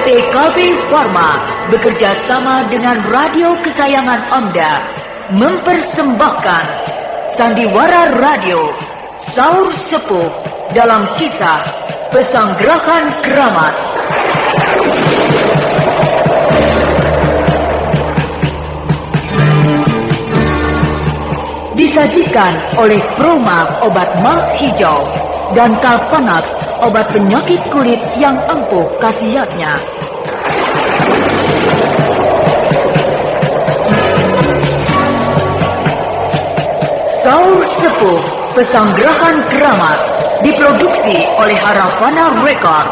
PT KB Pharma bekerja sama dengan radio kesayangan Anda mempersembahkan Sandiwara Radio Saur Sepuh dalam kisah Pesanggerahan Keramat. Disajikan oleh Proma obat mah hijau dan Kalpanax obat penyakit kulit yang ampuh khasiatnya. Saur Sepuh Pesanggerahan Keramat diproduksi oleh Haravana Record.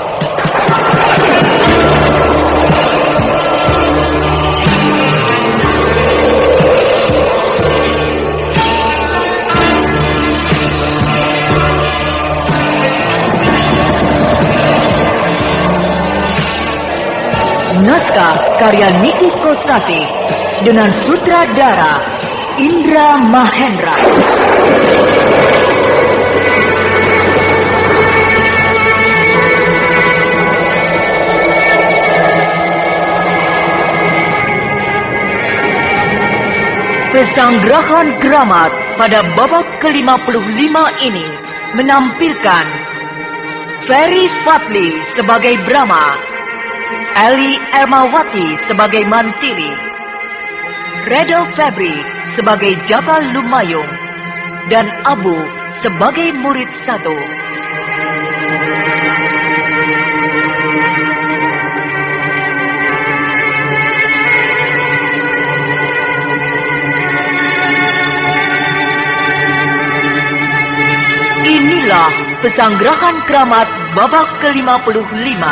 Naskah karya Niki Kosasih dengan sutradara Indra Mahendra. Pesanggerahan Keramat pada babak ke-55 ini menampilkan Ferry Fadli sebagai Brahma, Eli Ermawati sebagai Mantili, Redo Febri sebagai Jaka Lumayung, dan Abu sebagai murid satu. Inilah Pesanggerahan Keramat babak ke-55.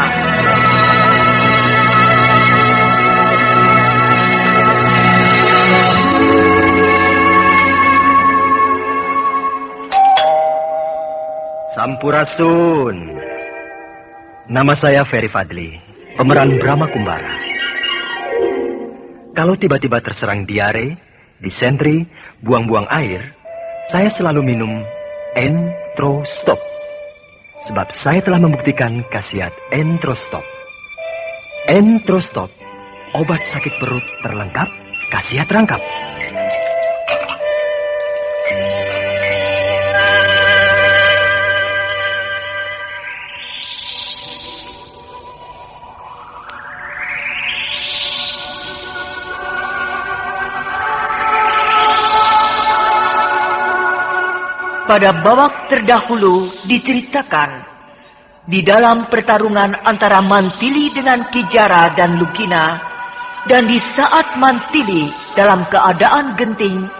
Sampurasun. Nama saya Ferry Fadli, pemeran Brahma Kumbara. Kalau tiba-tiba terserang diare, disentri, buang-buang air, saya selalu minum Entrostop. Sebab saya telah membuktikan khasiat Entrostop. Entrostop, obat sakit perut terlengkap, khasiat rangkap. Pada babak terdahulu diceritakan, di dalam pertarungan antara Mantili dengan Kijara dan Lugina, dan di saat Mantili dalam keadaan genting,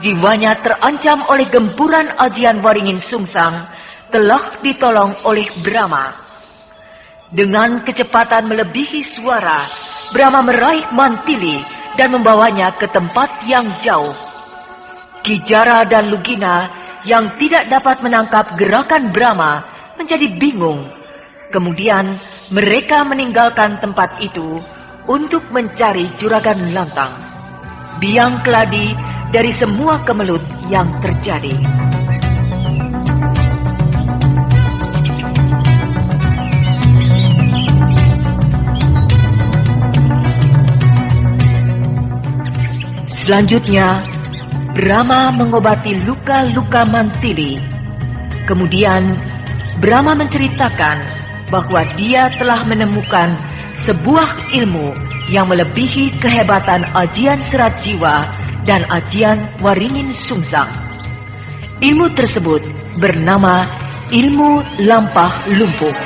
jiwanya terancam oleh gempuran ajian Waringin Sungsang, telah ditolong oleh Brahma. Dengan kecepatan melebihi suara, Brahma meraih Mantili dan membawanya ke tempat yang jauh. Kijara dan Lugina yang tidak dapat menangkap gerakan Brahma menjadi bingung. Kemudian mereka meninggalkan tempat itu untuk mencari juragan Lantang, biang keladi dari semua kemelut yang terjadi. Selanjutnya, Brahma mengobati luka-luka Mantili. Kemudian, Brahma menceritakan bahwa dia telah menemukan sebuah ilmu yang melebihi kehebatan ajian Serat Jiwa dan ajian Waringin Sungsang. Ilmu tersebut bernama Ilmu Lampah Lumpuh.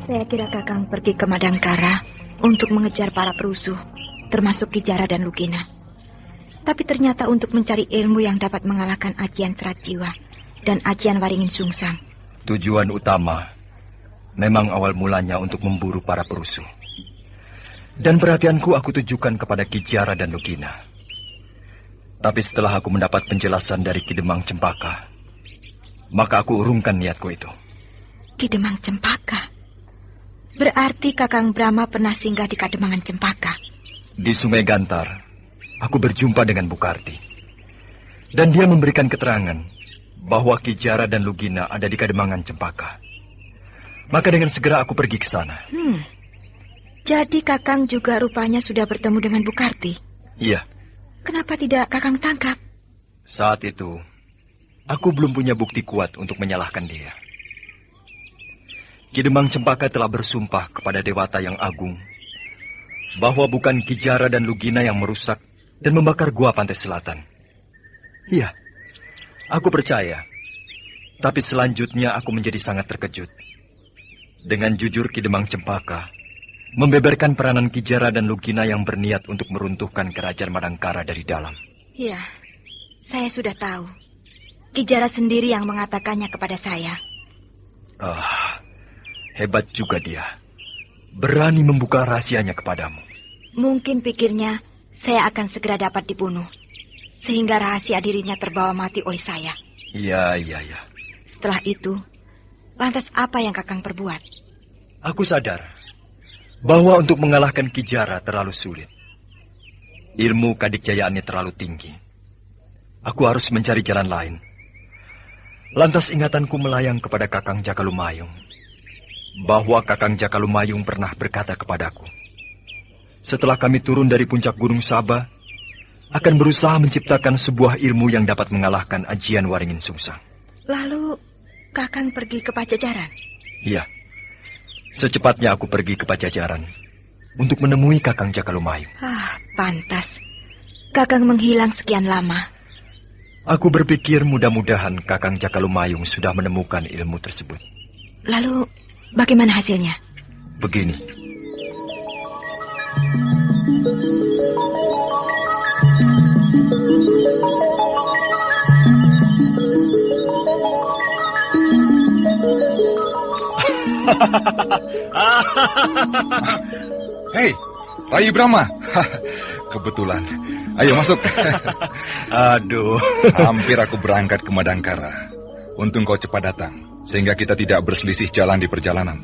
Saya kira Kakang pergi ke Madangkara untuk mengejar para perusuh, termasuk Kijara dan Lugina. Tapi ternyata untuk mencari ilmu yang dapat mengalahkan ajian Serat Jiwa dan ajian Waringin Sungsang. Tujuan utama memang awal mulanya untuk memburu para perusuh. Dan perhatianku aku tujukan kepada Kijara dan Lugina. Tapi setelah aku mendapat penjelasan dari Kidemang Cempaka, maka aku urungkan niatku itu. Kidemang Cempaka? Berarti Kakang Brahma pernah singgah di Kademangan Cempaka. Di Sungai Gantar, aku berjumpa dengan Bukarti. Dan dia memberikan keterangan bahwa Ki Jara dan Lugina ada di Kademangan Cempaka. Maka dengan segera aku pergi ke sana. Jadi Kakang juga rupanya sudah bertemu dengan Bukarti? Iya. Kenapa tidak Kakang tangkap? Saat itu, aku belum punya bukti kuat untuk menyalahkan dia. Ki Demang Cempaka telah bersumpah kepada Dewata yang agung bahwa bukan Ki Jara dan Lugina yang merusak dan membakar gua pantai selatan. Iya, aku percaya. Tapi selanjutnya aku menjadi sangat terkejut. Dengan jujur Ki Demang Cempaka membeberkan peranan Ki Jara dan Lugina yang berniat untuk meruntuhkan kerajaan Madangkara dari dalam. Iya, saya sudah tahu. Ki Jara sendiri yang mengatakannya kepada saya. Hebat juga dia. Berani membuka rahasianya kepadamu. Mungkin pikirnya saya akan segera dapat dibunuh, sehingga rahasia dirinya terbawa mati oleh saya. Iya. Setelah itu, lantas apa yang Kakang perbuat? Aku sadar bahwa untuk mengalahkan Ki Jara terlalu sulit. Ilmu kadikjayaannya terlalu tinggi. Aku harus mencari jalan lain. Lantas ingatanku melayang kepada Kakang Jakalumayung, bahwa Kakang Jakalumayung pernah berkata kepadaku, setelah kami turun dari puncak Gunung Saba, akan berusaha menciptakan sebuah ilmu yang dapat mengalahkan ajian Waringin Sungsang. Lalu Kakang pergi ke Pajajaran? Iya. Secepatnya aku pergi ke Pajajaran untuk menemui Kakang Jakalumayung. Pantas. Kakang menghilang sekian lama. Aku berpikir mudah-mudahan Kakang Jakalumayung sudah menemukan ilmu tersebut. Lalu, bagaimana hasilnya? Begini. Hei, Rai Brahma. Kebetulan. Ayo masuk. Aduh. Hampir aku berangkat ke Madangkara. Untung kau cepat datang, sehingga kita tidak berselisih jalan di perjalanan.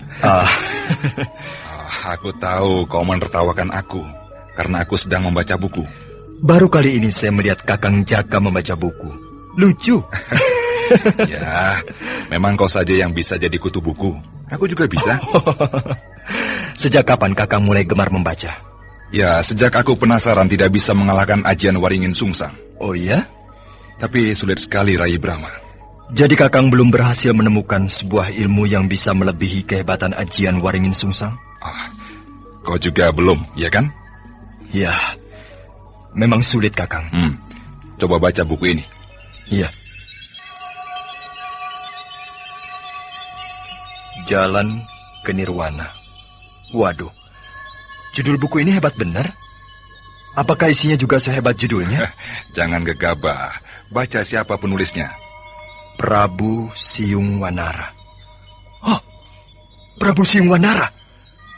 Aku tahu kau menertawakan aku, karena aku sedang membaca buku. Baru kali ini saya melihat Kakang Jaka membaca buku. Lucu. Ya, memang kau saja yang bisa jadi kutu buku. Aku juga bisa. Sejak kapan Kakang mulai gemar membaca? Ya, sejak aku penasaran tidak bisa mengalahkan ajian Waringin Sungsang. Oh iya? Tapi sulit sekali, Rai Brahma. Jadi Kakang belum berhasil menemukan sebuah ilmu yang bisa melebihi kehebatan ajian Waringin Sungsang? Kau juga belum, ya kan? Ya, memang sulit Kakang. Coba baca buku ini. Iya. Jalan ke Nirwana. Waduh, judul buku ini hebat benar. Apakah isinya juga sehebat judulnya? Jangan gegabah. Baca siapa penulisnya. Prabu Siung Wanara. Oh, Prabu Siung Wanara,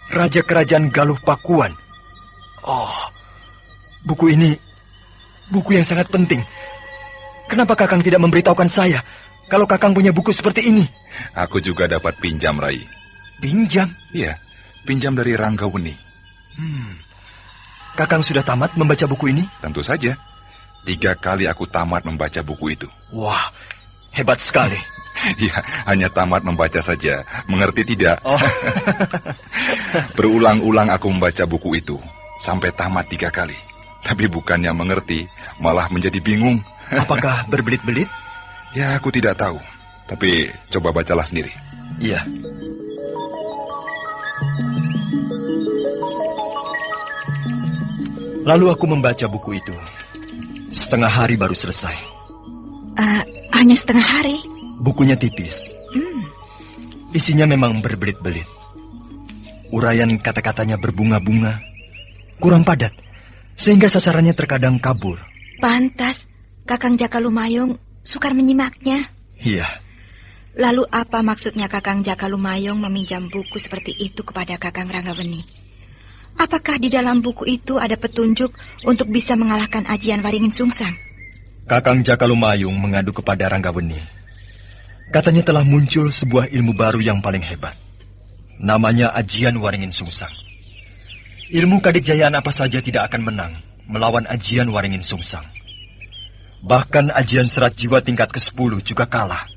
Raja Kerajaan Galuh Pakuan. Oh, buku ini buku yang sangat penting. Kenapa Kakang tidak memberitahukan saya kalau Kakang punya buku seperti ini? Aku juga dapat pinjam, Rai. Pinjam? Iya, pinjam dari Ranggaweni. Kakang sudah tamat membaca buku ini? Tentu saja. 3 kali aku tamat membaca buku itu. Wah, hebat sekali. Ya, hanya tamat membaca saja. Mengerti tidak? Oh. Berulang-ulang aku membaca buku itu. Sampai tamat 3 kali. Tapi bukannya mengerti, malah menjadi bingung. Apakah berbelit-belit? Ya, aku tidak tahu. Tapi coba bacalah sendiri. Iya. Lalu aku membaca buku itu. Setengah hari baru selesai. Hanya setengah hari? Bukunya tipis. Isinya memang berbelit-belit. Uraian kata-katanya berbunga-bunga, kurang padat, sehingga sasarannya terkadang kabur. Pantas Kakang Jakalumayung sukar menyimaknya. Iya. Lalu apa maksudnya Kakang Jakalumayung meminjam buku seperti itu kepada Kakang Ranggaweni? Apakah di dalam buku itu ada petunjuk untuk bisa mengalahkan ajian Waringin Sungsang? Kakang Jakalumayung mengadu kepada Ranggaweni. Katanya telah muncul sebuah ilmu baru yang paling hebat. Namanya ajian Waringin Sungsang. Ilmu kadikjayaan apa saja tidak akan menang melawan ajian Waringin Sungsang. Bahkan ajian serat jiwa tingkat ke-10 juga kalah.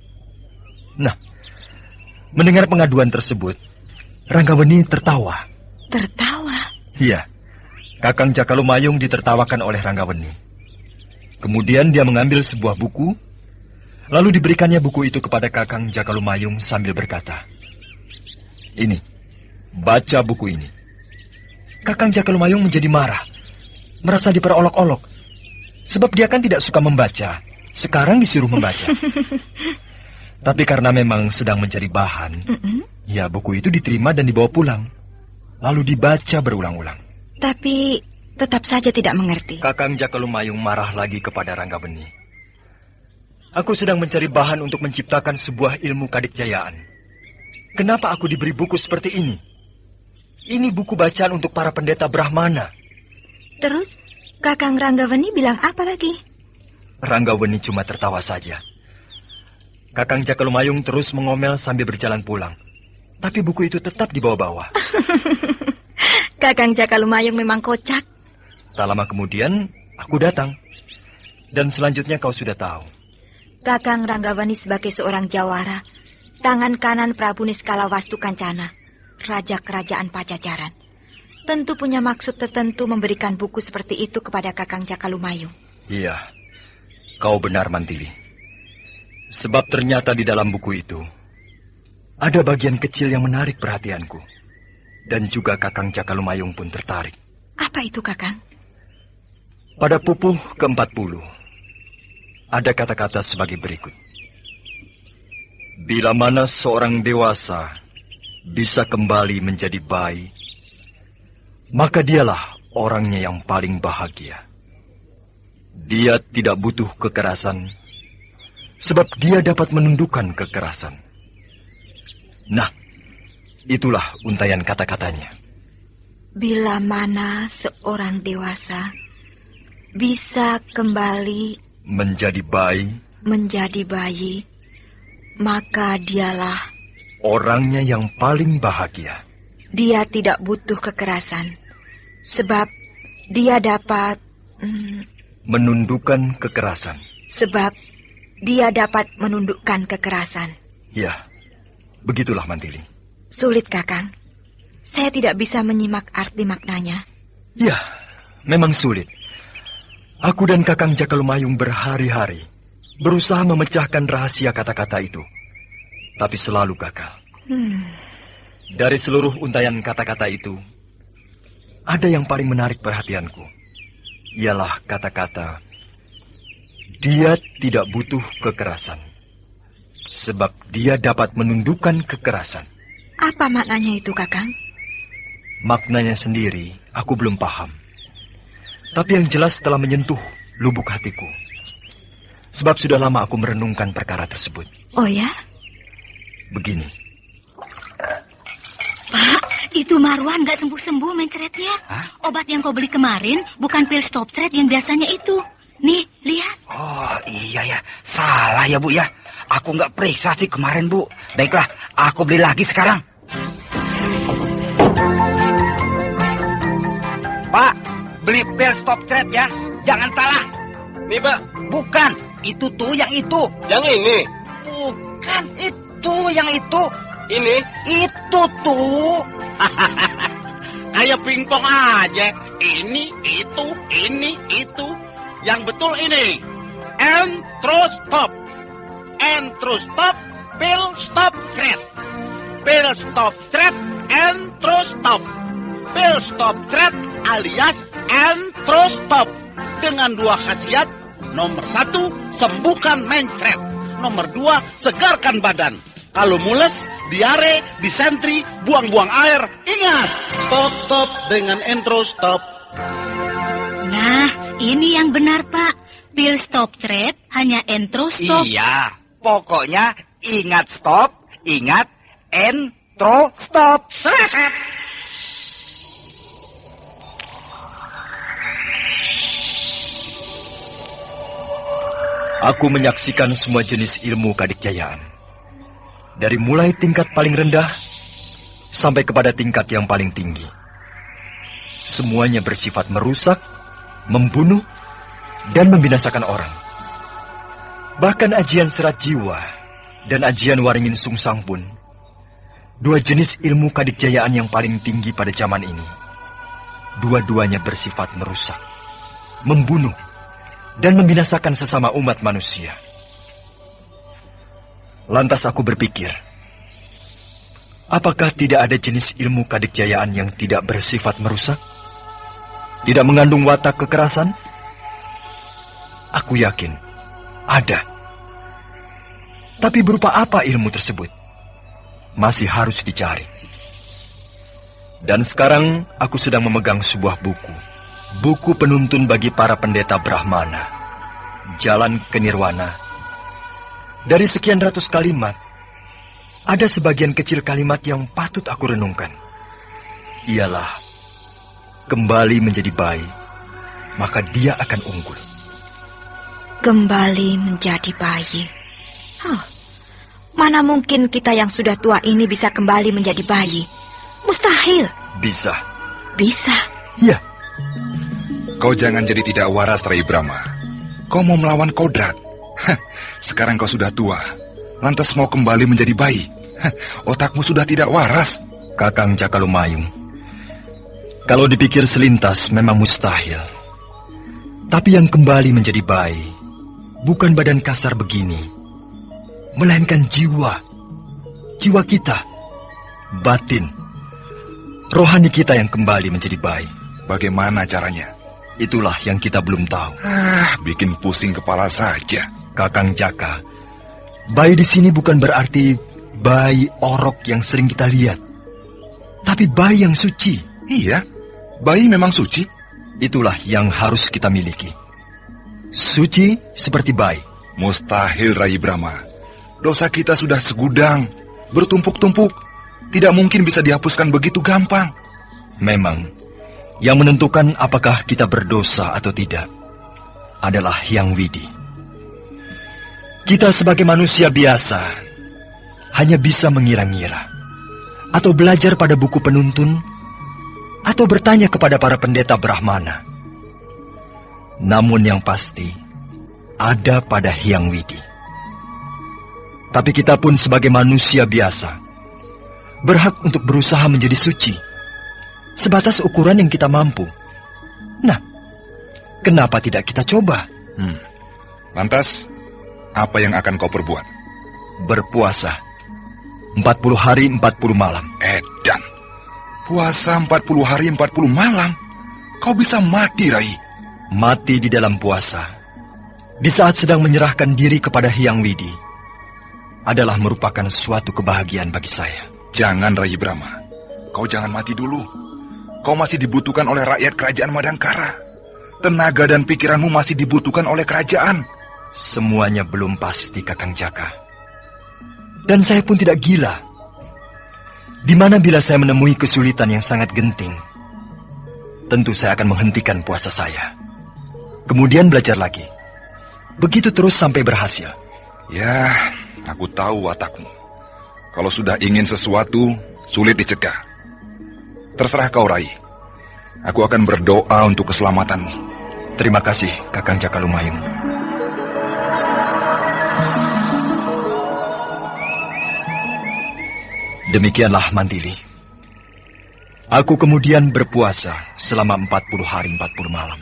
Nah, mendengar pengaduan tersebut, Ranggaweni tertawa. Tertawa? Iya, Kakang Jakalumayung ditertawakan oleh Ranggaweni. Kemudian dia mengambil sebuah buku, lalu diberikannya buku itu kepada Kakang Jakalumayung sambil berkata, "Ini, baca buku ini." Kakang Jakalumayung menjadi marah, merasa diperolok-olok. Sebab dia kan tidak suka membaca, sekarang disuruh membaca. Tapi karena memang sedang mencari bahan, ya buku itu diterima dan dibawa pulang. Lalu dibaca berulang-ulang. Tapi tetap saja tidak mengerti. Kakang Jakalumayung marah lagi kepada Ranggaweni. "Aku sedang mencari bahan untuk menciptakan sebuah ilmu kadikjayaan. Kenapa aku diberi buku seperti ini? Ini buku bacaan untuk para pendeta Brahmana." Terus Kakang Ranggaweni bilang apa lagi? Ranggaweni cuma tertawa saja. Kakang Jakalumayung terus mengomel sambil berjalan pulang. Tapi buku itu tetap dibawa-bawa. Kakang Jakalumayung memang kocak. Tak lama kemudian, aku datang. Dan selanjutnya kau sudah tahu. Kakang Ranggaweni sebagai seorang jawara, tangan kanan Prabu Niskalawastu Kancana, Raja Kerajaan Pajajaran, tentu punya maksud tertentu memberikan buku seperti itu kepada Kakang Jakalumayung. Iya, kau benar, Mantili. Sebab ternyata di dalam buku itu ada bagian kecil yang menarik perhatianku. Dan juga Kakang Jakalumayung pun tertarik. Apa itu, Kakang? Pada pupuh ke-40, ada kata-kata sebagai berikut. Bila mana seorang dewasa bisa kembali menjadi bayi, maka dialah orangnya yang paling bahagia. Dia tidak butuh kekerasan, sebab dia dapat menundukkan kekerasan. Nah, itulah untayan kata-katanya. Bila mana seorang dewasa bisa kembali menjadi bayi, maka dialah orangnya yang paling bahagia. Dia tidak butuh kekerasan, sebab dia dapat menundukkan kekerasan. Ya, begitulah Mantili. Sulit, Kakang. Saya tidak bisa menyimak arti maknanya. Ya, memang sulit. Aku dan Kakang Jakalumayung berhari-hari berusaha memecahkan rahasia kata-kata itu. Tapi selalu gagal. Dari seluruh untayan kata-kata itu, ada yang paling menarik perhatianku. Ialah kata-kata, dia tidak butuh kekerasan. Sebab dia dapat menundukkan kekerasan. Apa maknanya itu, Kakang? Maknanya sendiri, aku belum paham. Tapi yang jelas telah menyentuh lubuk hatiku. Sebab sudah lama aku merenungkan perkara tersebut. Oh ya? Begini. Pak, itu Marwan gak sembuh-sembuh mencretnya. Obat yang kau beli kemarin bukan pil stop thread yang biasanya itu. Nih, lihat. Oh, iya ya. Salah ya, Bu ya. Aku nggak periksa sih kemarin, Bu. Baiklah, aku beli lagi sekarang. Pak, beli pil stop thread ya. Jangan salah. Nih, Pak. Bukan, itu tuh yang itu. Yang ini. Bukan, itu yang itu. Ini. Itu tuh. Kayak pingpong aja. Ini, itu. Yang betul ini. Entrostop. Entrostop, pil stop thread. Pil stop thread, Entrostop. Pil stop thread alias Entrostop. Dengan 2 khasiat. Nomor 1, sembuhkan mencret. Nomor 2, segarkan badan. Kalau mules, diare, disentri, buang-buang air, ingat, stop dengan Entrostop. Nah, ini yang benar, Pak. Pil stop thread hanya Entrostop. Iya, pokoknya ingat stop, ingat Entrostop. Aku menyaksikan semua jenis ilmu kadikjayaan. Dari mulai tingkat paling rendah sampai kepada tingkat yang paling tinggi. Semuanya bersifat merusak, membunuh, dan membinasakan orang. Bahkan ajian serat jiwa dan ajian waringin sungsang pun, dua jenis ilmu kadikjayaan yang paling tinggi pada zaman ini, dua-duanya bersifat merusak, membunuh, dan membinasakan sesama umat manusia. Lantas aku berpikir, apakah tidak ada jenis ilmu kadikjayaan yang tidak bersifat merusak? Tidak mengandung watak kekerasan? Aku yakin ada. Tapi berupa apa ilmu tersebut? Masih harus dicari. Dan sekarang aku sedang memegang sebuah buku. Buku penuntun bagi para pendeta Brahmana. Jalan ke Nirwana. Dari sekian ratus kalimat, ada sebagian kecil kalimat yang patut aku renungkan. Ialah, kembali menjadi bayi, maka dia akan unggul. Kembali menjadi bayi. Mana mungkin kita yang sudah tua ini bisa kembali menjadi bayi? Mustahil. Bisa. Bisa? Ya. Kau jangan jadi tidak waras, Rai Brahma. Kau mau melawan kodrat. Sekarang kau sudah tua, lantas mau kembali menjadi bayi. Otakmu sudah tidak waras. Kakang Cakalumayung, kalau dipikir selintas memang mustahil. Tapi yang kembali menjadi bayi bukan badan kasar begini, melainkan jiwa. Jiwa kita, batin, rohani kita yang kembali menjadi bayi. Bagaimana caranya? Itulah yang kita belum tahu. Bikin pusing kepala saja. Kakang Jaka, bayi di sini bukan berarti bayi orok yang sering kita lihat, tapi bayi yang suci. Iya, bayi memang suci. Itulah yang harus kita miliki. Suci seperti bayi. Mustahil, Rai Brahma. Dosa kita sudah segudang, bertumpuk-tumpuk. Tidak mungkin bisa dihapuskan begitu gampang. Memang, yang menentukan apakah kita berdosa atau tidak adalah Hyang Widi. Kita sebagai manusia biasa hanya bisa mengira-ngira, atau belajar pada buku penuntun, atau bertanya kepada para pendeta Brahmana. Namun yang pasti, ada pada Hyang Widi. Tapi kita pun sebagai manusia biasa, berhak untuk berusaha menjadi suci, sebatas ukuran yang kita mampu. Nah, kenapa tidak kita coba? Lantas, apa yang akan kau perbuat? Berpuasa 40 hari 40 malam. Edan, puasa 40 hari 40 malam? Kau bisa mati, Rai. Mati di dalam puasa, di saat sedang menyerahkan diri kepada Hyang Widi, adalah merupakan suatu kebahagiaan bagi saya. Jangan, Rai Brahma. Kau jangan mati dulu. Kau masih dibutuhkan oleh rakyat kerajaan Madangkara. Tenaga dan pikiranmu masih dibutuhkan oleh kerajaan. Semuanya belum pasti, Kakang Jaka. Dan saya pun tidak gila. Di mana bila saya menemui kesulitan yang sangat genting, tentu saya akan menghentikan puasa saya. Kemudian belajar lagi. Begitu terus sampai berhasil. Ya, aku tahu watakmu. Kalau sudah ingin sesuatu, sulit dicegah. Terserah kau, Rai. Aku akan berdoa untuk keselamatanmu. Terima kasih, Kakang Cakalumayung. Demikianlah Mantili. Aku kemudian berpuasa selama 40 hari 40 malam.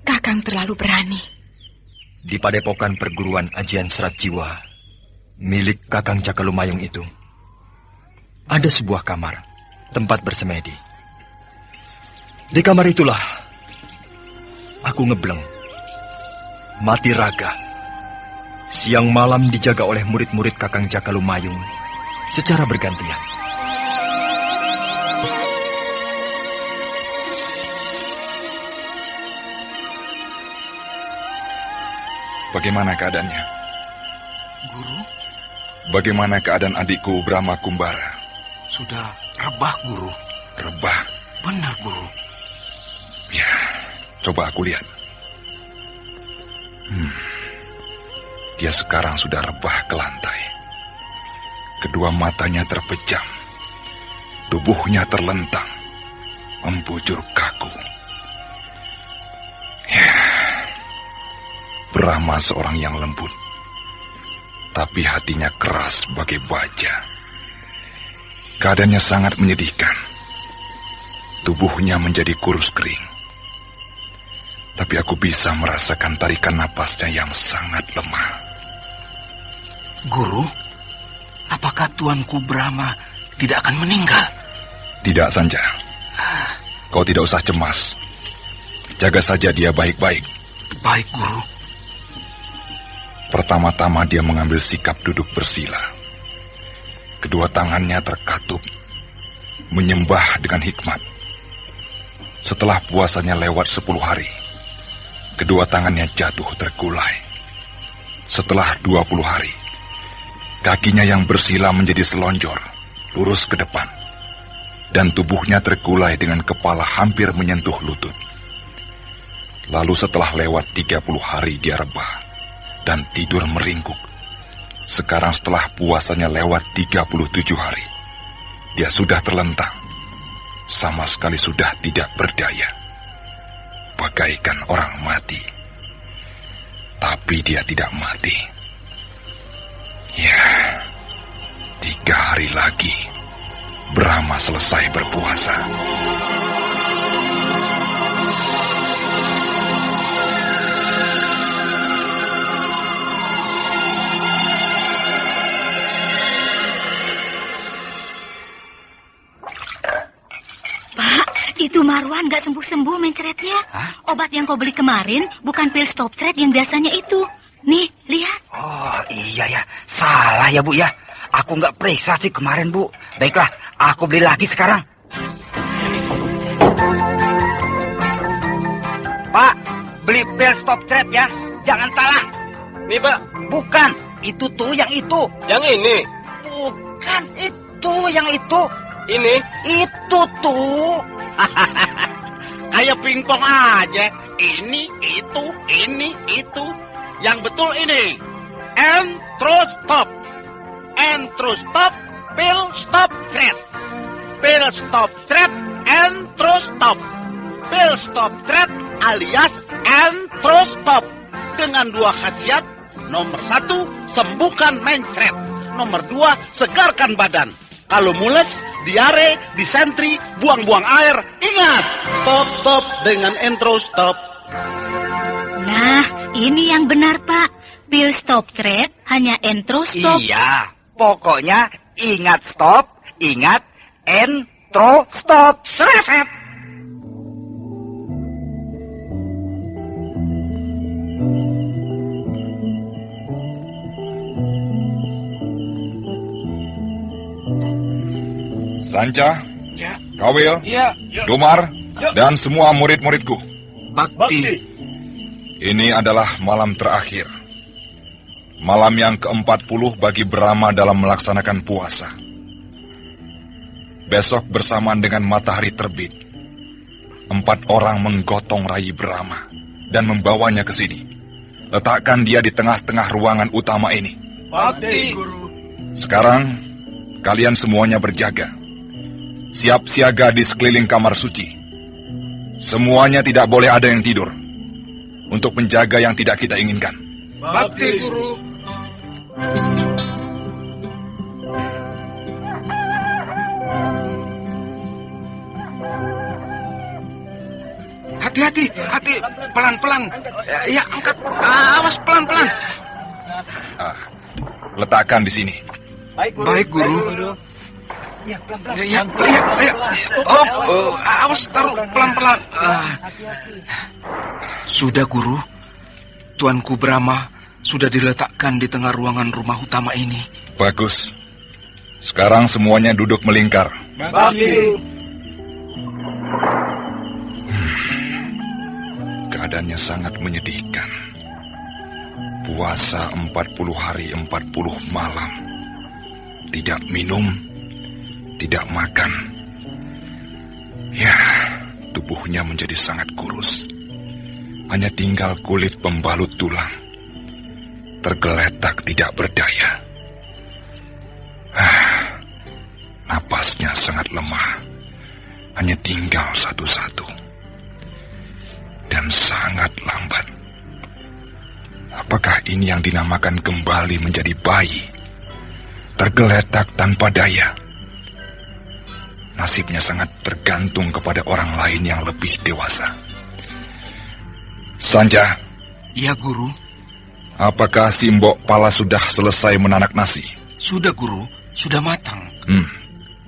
Kakang terlalu berani. Di padepokan perguruan ajian serat jiwa milik Kakang Cakalumayung itu, ada sebuah kamar, tempat bersemedi. Di kamar itulah aku ngebleng, mati raga. Siang malam dijaga oleh murid-murid Kakang Cakalumayung secara bergantian. Bagaimana keadaannya? Guru, Bagaimana keadaan adikku Brahma Kumbara? sudah rebah, Guru. Rebah? Benar, Guru. Ya, coba aku lihat. Dia sekarang sudah rebah ke lantai. Kedua matanya terpejam. Tubuhnya terlentang, membujur kaku. Ya, Brahma Brahma seorang yang lembut, tapi hatinya keras bagai baja. Keadaannya sangat menyedihkan. Tubuhnya menjadi kurus kering. Tapi aku bisa merasakan tarikan napasnya yang sangat lemah. Guru, apakah Tuanku Brahma tidak akan meninggal? Tidak, Sanja. Kau tidak usah cemas. Jaga saja dia baik-baik. Baik, Guru. Pertama-tama dia mengambil sikap duduk bersila. Kedua tangannya terkatup, menyembah dengan hikmat. Setelah puasanya lewat 10 hari, kedua tangannya jatuh terkulai. Setelah 20 hari, kakinya yang bersila menjadi selonjor, lurus ke depan. Dan tubuhnya terkulai dengan kepala hampir menyentuh lutut. Lalu setelah lewat 30 hari dia rebah dan tidur meringkuk. Sekarang setelah puasanya lewat 37 hari, dia sudah terlentang. Sama sekali sudah tidak berdaya. Bagaikan orang mati. Tapi dia tidak mati. Ya, 3 hari lagi Brahma selesai berpuasa. Itu Marwan gak sembuh-sembuh mencretnya. Obat yang kau beli kemarin bukan pil stop thread yang biasanya itu. Nih, lihat. Oh, iya ya. Salah ya, Bu ya. Aku gak periksa sih kemarin, Bu. Baiklah, aku beli lagi sekarang. Pak, beli pil stop thread ya. Jangan salah. Nih, Pak. Bukan, itu tuh yang itu. Yang ini. Bukan, itu yang itu. Ini. Itu tuh. Kayak pingpong aja. Ini, itu. Yang betul ini. Entrostop. Entrostop, pil stop thread. Pil stop thread, entrostop. Pil stop thread alias entrostop. Dengan 2 khasiat. Nomor 1, sembuhkan mencret. Nomor 2, segarkan badan. Kalau mules, diare, disentri, buang-buang air, ingat, stop dengan entrostop. Nah, ini yang benar, Pak. Pil stop thread hanya entrostop. Iya, pokoknya ingat stop, ingat entrostop. Seret. Sanca, Ya. Kawil, Ya. Dumar, dan semua murid-muridku. Bakti. Ini adalah malam terakhir. Malam yang ke-40 bagi Brahma dalam melaksanakan puasa. Besok bersamaan dengan matahari terbit, 4 orang menggotong rai Brahma dan membawanya ke sini. Letakkan dia di tengah-tengah ruangan utama ini. Bakti, Guru. Sekarang, kalian semuanya berjaga. Siap siaga di sekeliling kamar suci. Semuanya tidak boleh ada yang tidur. Untuk menjaga yang tidak kita inginkan. Bakti, Guru. Hati-hati, pelan-pelan. Ya, angkat. Awas pelan-pelan. Letakkan di sini. Baik, Guru. Ya. Awas taruh pelan-pelan. Sudah, Guru. Tuanku Brahma sudah diletakkan di tengah ruangan rumah utama ini. Bagus. Sekarang semuanya duduk melingkar. Bakti. Keadaannya sangat menyedihkan. Puasa 40 hari 40 malam. Tidak minum, tidak makan. Ya, tubuhnya menjadi sangat kurus. Hanya tinggal kulit pembalut tulang. Tergeletak tidak berdaya. Napasnya sangat lemah. Hanya tinggal satu-satu. Dan sangat lambat. Apakah ini yang dinamakan kembali menjadi bayi? Tergeletak tanpa daya. Nasibnya sangat tergantung kepada orang lain yang lebih dewasa. Sanja. Iya, Guru. Apakah si Mbok Pala sudah selesai menanak nasi? Sudah, Guru. Sudah matang.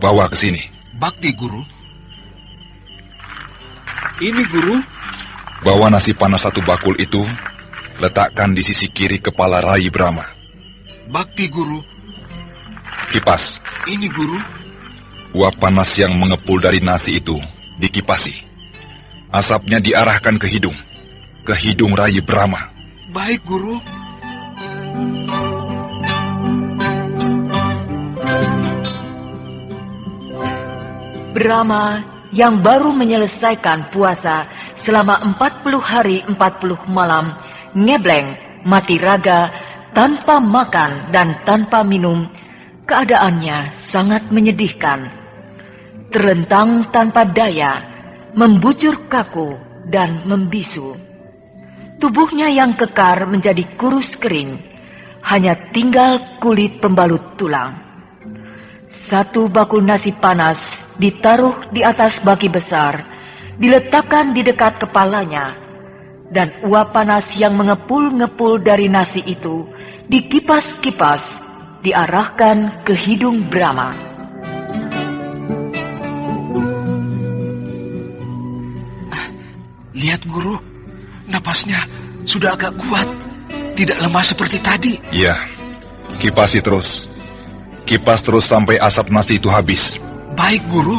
Bawa ke sini. Bakti, Guru. Ini, Guru. Bawa nasi panas 1 bakul itu, letakkan di sisi kiri kepala Rai Brahma. Bakti, Guru. Kipas. Ini, Guru. Uap panas yang mengepul dari nasi itu dikipasi. Asapnya diarahkan ke hidung Rai Brahma. Baik, Guru. Brahma yang baru menyelesaikan puasa selama 40 hari 40 malam, ngebleng, mati raga, tanpa makan dan tanpa minum, keadaannya sangat menyedihkan. Terlentang tanpa daya, membujur kaku dan membisu. Tubuhnya yang kekar menjadi kurus kering, hanya tinggal kulit pembalut tulang. 1 bakul nasi panas ditaruh di atas baki besar, diletakkan di dekat kepalanya, dan uap panas yang mengepul-ngepul dari nasi itu dikipas-kipas, diarahkan ke hidung Brahma. Lihat, Guru. Napasnya sudah agak kuat. Tidak lemah seperti tadi. Iya. Kipasi terus. Kipas terus sampai asap nasi itu habis. Baik, Guru.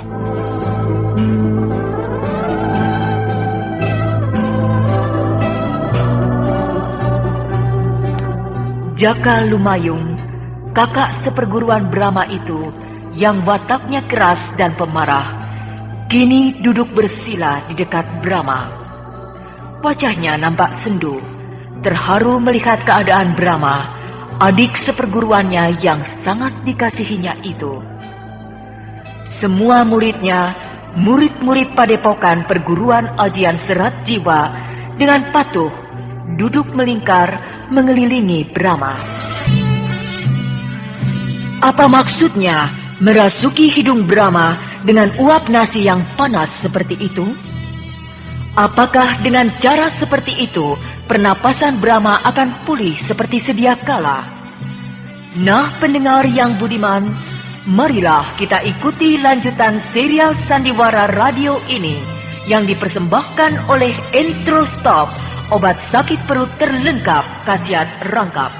Jaka Lumayung, kakak seperguruan Brahma itu, yang wataknya keras dan pemarah, kini duduk bersila di dekat Brahma. Wajahnya nampak sendu, terharu melihat keadaan Brahma, adik seperguruannya yang sangat dikasihinya itu. Semua muridnya, murid-murid padepokan perguruan Ajian Serat Jiwa, dengan patuh duduk melingkar mengelilingi Brahma. Apa maksudnya merasuki hidung Brahma dengan uap nasi yang panas seperti itu? Apakah dengan cara seperti itu pernapasan Brahma akan pulih seperti sedia kala? Nah, pendengar yang budiman, marilah kita ikuti lanjutan serial Sandiwara Radio ini yang dipersembahkan oleh Entro Stop, obat sakit perut terlengkap khasiat rangkap.